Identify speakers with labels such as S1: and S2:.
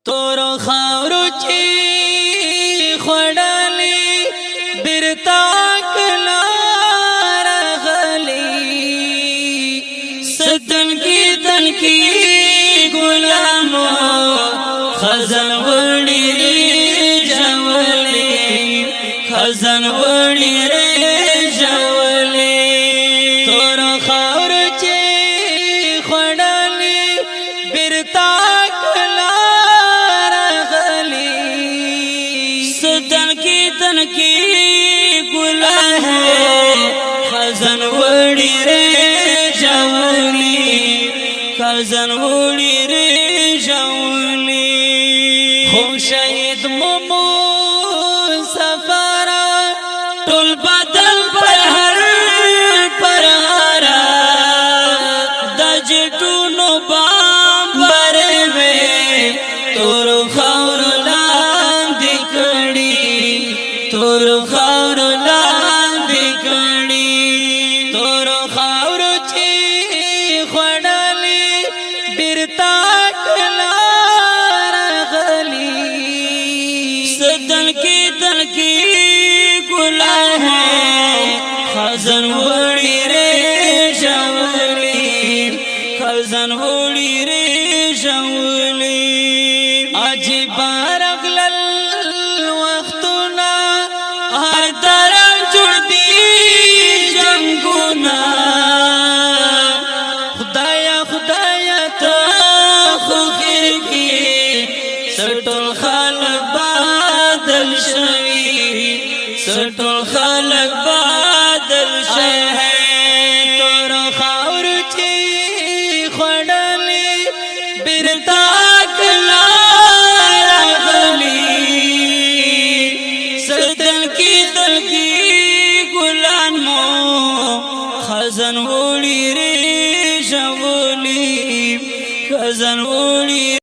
S1: تور خاورو چې خړلې بیرتا کلا راغلي ستن کی غلامو خزن وړي جوړلې خزن وړي جوړلې تور خاورو چې خړلې بیرتا تن کی گلا ہے خزن وڑی رے جولی خزن وڑی رے جولی خو شہید مومو سفارا ټول بدل پر ہر د جټونو بام بروي تور خاور تور خاور لاندې کړي تور خاور چې خړلې بیرتا کلا راغلي ستن کی ګلا ہے خزن وړي رې جوړلې خزن وړي رې جوړلې عجیب رغلل سټول خلق بادل شوی سټول خلق بادل شوی تور خاور چې خړلې بیرتا کلا راغلي ستن کی ګلان مو خزن وړي رې جوړلې خزن